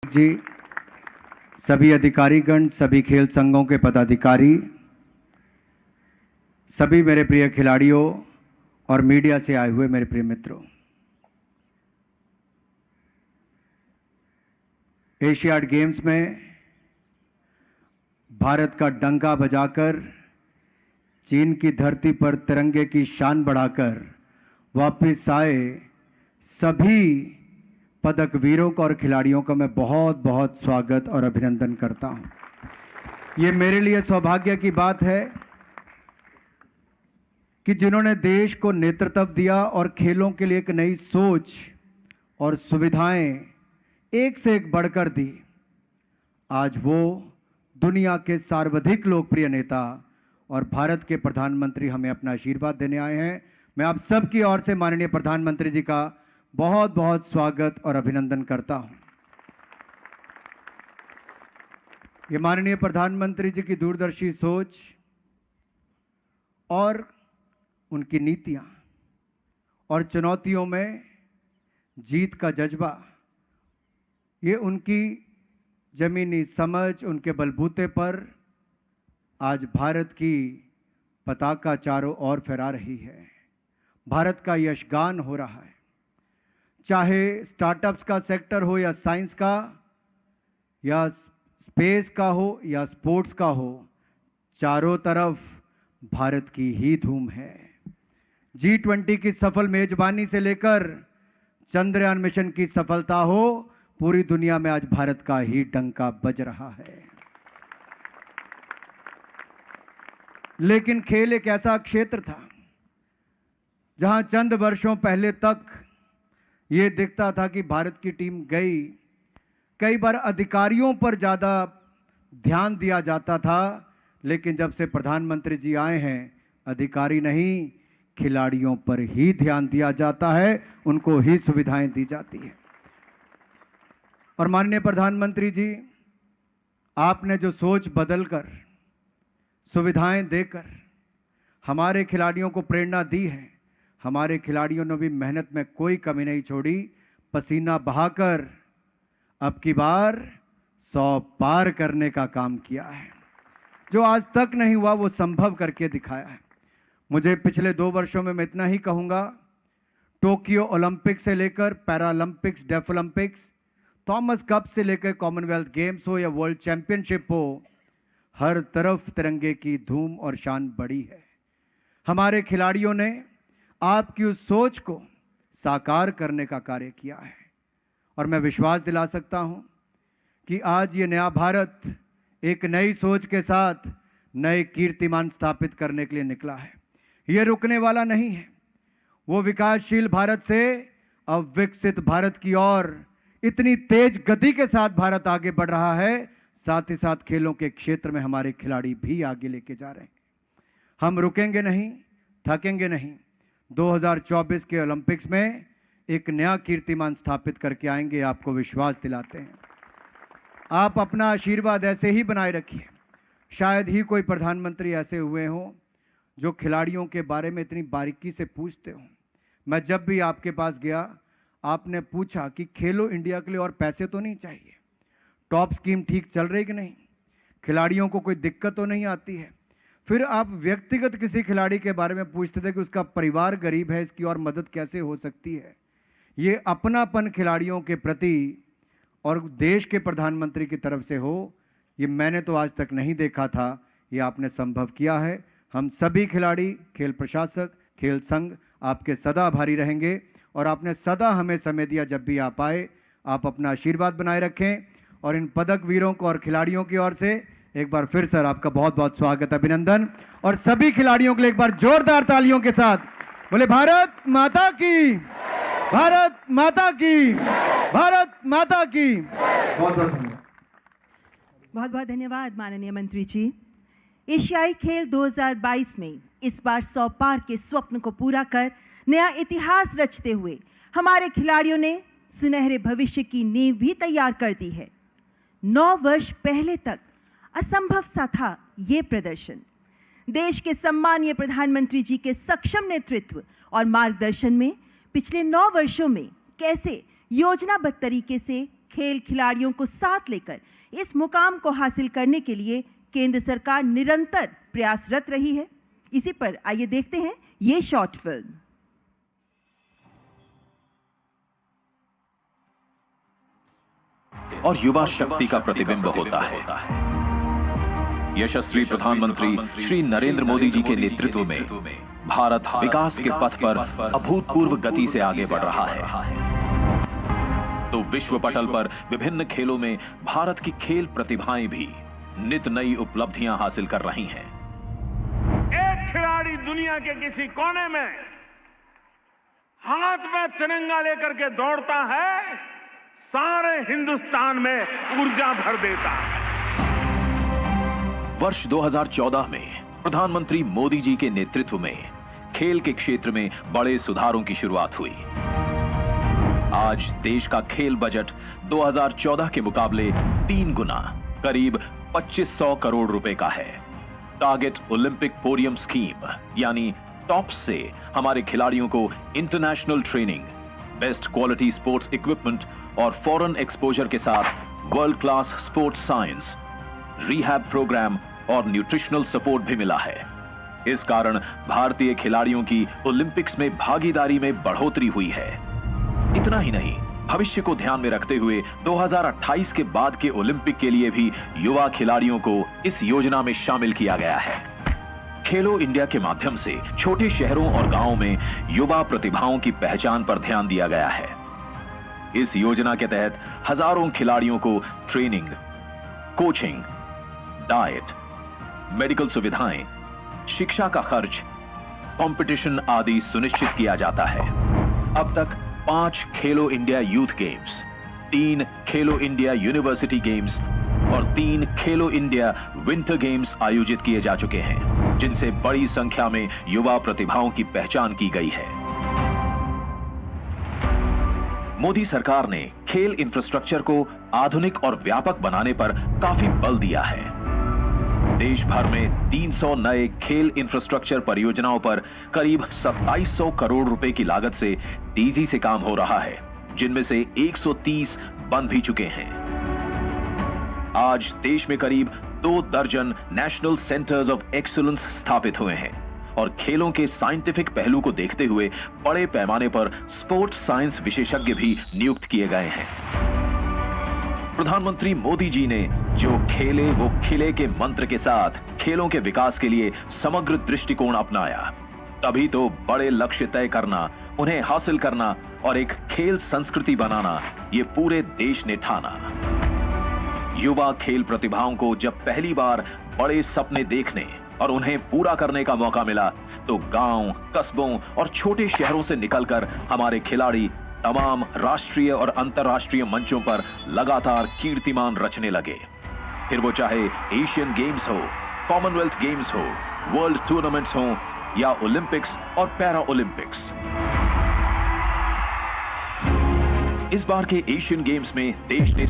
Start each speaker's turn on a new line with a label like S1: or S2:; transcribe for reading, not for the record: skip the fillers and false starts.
S1: जी, सभी अधिकारीगण, सभी खेल संघों के पदाधिकारी, सभी मेरे प्रिय खिलाड़ियों और मीडिया से आए हुए मेरे प्रिय मित्रों, एशियाड गेम्स में भारत का डंका बजाकर चीन की धरती पर तिरंगे की शान बढ़ाकर वापस आए सभी पदक वीरों का और खिलाड़ियों का मैं बहुत बहुत स्वागत और अभिनंदन करता हूं। ये मेरे लिए सौभाग्य की बात है कि जिन्होंने देश को नेतृत्व दिया और खेलों के लिए एक नई सोच और सुविधाएं एक से एक बढ़कर दी, आज वो दुनिया के सर्वाधिक लोकप्रिय नेता और भारत के प्रधानमंत्री हमें अपना आशीर्वाद देने आए हैं। मैं आप सबकी ओर से माननीय प्रधानमंत्री जी का बहुत बहुत स्वागत और अभिनंदन करता हूं। ये माननीय प्रधानमंत्री जी की दूरदर्शी सोच और उनकी नीतियां और चुनौतियों में जीत का जज्बा, ये उनकी जमीनी समझ, उनके बलबूते पर आज भारत की पताका चारों ओर फहरा रही है। भारत का यशगान हो रहा है, चाहे स्टार्टअप्स का सेक्टर हो या साइंस का या स्पेस का हो या स्पोर्ट्स का हो, चारों तरफ भारत की ही धूम है। G20 की सफल मेजबानी से लेकर चंद्रयान मिशन की सफलता हो, पूरी दुनिया में आज भारत का ही डंका बज रहा है। लेकिन खेल एक ऐसा क्षेत्र था जहां चंद वर्षों पहले तक ये दिखता था कि भारत की टीम गई, कई बार अधिकारियों पर ज्यादा ध्यान दिया जाता था, लेकिन जब से प्रधानमंत्री जी आए हैं, अधिकारी नहीं खिलाड़ियों पर ही ध्यान दिया जाता है, उनको ही सुविधाएं दी जाती है। और माननीय प्रधानमंत्री जी, आपने जो सोच बदलकर सुविधाएं देकर हमारे खिलाड़ियों को प्रेरणा दी है, हमारे खिलाड़ियों ने भी मेहनत में कोई कमी नहीं छोड़ी, पसीना बहाकर अब की बार 100 पार करने का काम किया है। जो आज तक नहीं हुआ वो संभव करके दिखाया है। मुझे पिछले 2 वर्षों में मैं इतना ही कहूंगा, टोक्यो ओलंपिक से लेकर Paralympics, deaf Olympics, Thomas Cup से लेकर कॉमनवेल्थ गेम्स हो या वर्ल्ड चैंपियनशिप हो, हर तरफ तिरंगे की धूम और शान बढ़ी है। हमारे खिलाड़ियों ने आपकी उस सोच को साकार करने का कार्य किया है और मैं विश्वास दिला सकता हूं कि आज ये नया भारत एक नई सोच के साथ नए कीर्तिमान स्थापित करने के लिए निकला है। ये रुकने वाला नहीं है। वो विकासशील भारत से अब विकसित भारत की ओर इतनी तेज गति के साथ भारत आगे बढ़ रहा है, साथ ही साथ खेलों के क्षेत्र में हमारे खिलाड़ी भी आगे लेके जा रहे हैं। हम रुकेंगे नहीं, थकेंगे नहीं। 2024 के ओलंपिक्स में एक नया कीर्तिमान स्थापित करके आएंगे, आपको विश्वास दिलाते हैं। आप अपना आशीर्वाद ऐसे ही बनाए रखिए। शायद ही कोई प्रधानमंत्री ऐसे हुए हों जो खिलाड़ियों के बारे में इतनी बारीकी से पूछते हों। मैं जब भी आपके पास गया, आपने पूछा कि खेलो इंडिया के लिए और पैसे तो नहीं चाहिए, टॉप स्कीम ठीक चल रही कि नहीं, खिलाड़ियों को कोई दिक्कत तो नहीं आती है। फिर आप व्यक्तिगत किसी खिलाड़ी के बारे में पूछते थे कि उसका परिवार गरीब है, इसकी और मदद कैसे हो सकती है। ये अपनापन खिलाड़ियों के प्रति और देश के प्रधानमंत्री की तरफ से हो, ये मैंने तो आज तक नहीं देखा था। ये आपने संभव किया है। हम सभी खिलाड़ी, खेल प्रशासक, खेल संघ आपके सदा आभारी रहेंगे और आपने सदा हमें समय दिया। जब भी आप आए, आप अपना आशीर्वाद बनाए रखें। और इन पदक वीरों को और खिलाड़ियों की ओर से एक बार फिर सर आपका बहुत बहुत स्वागत, अभिनंदन। और सभी खिलाड़ियों के लिए एक बार जोरदार तालियों के साथ बोले भारत माता की, भारत माता की, भारत माता की। बहुत बहुत धन्यवाद।
S2: बहुत बहुत धन्यवाद माननीय मंत्री जी। एशियाई खेल 2022 में इस बार 100 पार के स्वप्न को पूरा कर नया इतिहास रचते हुए हमारे खिलाड़ियों ने सुनहरे भविष्य की नींव भी तैयार कर दी है। 9 वर्ष पहले तक असंभव सा था ये प्रदर्शन। देश के सम्मानीय प्रधानमंत्री जी के सक्षम नेतृत्व और मार्गदर्शन में पिछले 9 वर्षों में कैसे योजनाबद्ध तरीके से खेल खिलाड़ियों को साथ लेकर इस मुकाम को हासिल करने के लिए केंद्र सरकार निरंतर प्रयासरत रही है। इसी पर आइए देखते हैं ये शॉर्ट फिल्म।
S3: और युवा शक्ति का प्रतिबिंब होता है। यशस्वी प्रधानमंत्री श्री नरेंद्र मोदी जी के नेतृत्व में भारत विकास के पथ पर अभूतपूर्व गति से आगे बढ़ रहा है। तो विश्व पटल पर विभिन्न खेलों में भारत की खेल प्रतिभाएं भी नित नई उपलब्धियां हासिल कर रही हैं।
S4: एक खिलाड़ी दुनिया के किसी कोने में हाथ में तिरंगा लेकर के दौड़ता है, सारे हिंदुस्तान में ऊर्जा भर देता है।
S3: वर्ष 2014 में प्रधानमंत्री मोदी जी के नेतृत्व में खेल के क्षेत्र में बड़े सुधारों की शुरुआत हुई। आज देश का खेल बजट 2014 के मुकाबले 3 गुना करीब 2500 करोड़ रुपए का है। टारगेट ओलंपिक पोडियम स्कीम यानी टॉप्स से हमारे खिलाड़ियों को international training, best quality sports equipment और फॉरेन एक्सपोजर के साथ world class sports science, rehab programme और न्यूट्रिशनल सपोर्ट भी मिला है। इस कारण भारतीय खिलाड़ियों की ओलंपिक्स में भागीदारी में बढ़ोतरी हुई है। इतना ही नहीं, भविष्य को ध्यान में रखते हुए 2028 के बाद के ओलंपिक के लिए भी युवा खिलाड़ियों को इस योजना में शामिल किया गया है। खेलो इंडिया के माध्यम से छोटे शहरों और गांवों में युवा प्रतिभाओं की पहचान पर ध्यान दिया गया है। इस योजना के तहत हजारों खिलाड़ियों को ट्रेनिंग, कोचिंग, डाइट, मेडिकल सुविधाएं, शिक्षा का खर्च, कंपटीशन आदि सुनिश्चित किया जाता है। अब तक 5 खेलो इंडिया यूथ गेम्स, 3 खेलो इंडिया यूनिवर्सिटी गेम्स और 3 खेलो इंडिया विंटर गेम्स आयोजित किए जा चुके हैं, जिनसे बड़ी संख्या में युवा प्रतिभाओं की पहचान की गई है। मोदी सरकार ने खेल इंफ्रास्ट्रक्चर को आधुनिक और व्यापक बनाने पर काफी बल दिया है। देश भर में 300 नए खेल इंफ्रास्ट्रक्चर परियोजनाओं पर करीब 2700 करोड़ रुपए की लागत से तेजी से काम हो रहा है, जिनमें से 130 बन भी चुके हैं। आज देश में करीब 2 दर्जन नेशनल सेंटर्स ऑफ एक्सीलेंस स्थापित हुए हैं और खेलों के साइंटिफिक पहलू को देखते हुए बड़े पैमाने पर स्पोर्ट्स साइंस विशेषज्ञ भी नियुक्त किए गए हैं। प्रधानमंत्री मोदी जी ने जो खेले वो खिले के मंत्र के साथ खेलों के विकास के लिए समग्र दृष्टिकोण अपनाया, तभी तो बड़े लक्ष्य तय करना, उन्हें हासिल करना और एक खेल संस्कृति बनाना ये पूरे देश ने ठाना। युवा खेल प्रतिभाओं को जब पहली बार बड़े सपने देखने और उन्हें पूरा करने का मौका मिला, तो गांव, कस्बों और छोटे शहरों से निकलकर हमारे खिलाड़ी तमाम राष्ट्रीय और अंतर्राष्ट्रीय मंचों पर लगातार कीर्तिमान रचने लगे। फिर वो चाहे एशियन गेम्स हो, कॉमनवेल्थ गेम्स हो, वर्ल्ड टूर्नामेंट्स हो या ओलंपिक्स और पैरा ओलंपिक्स। इस बार के एशियन गेम्स में देश ने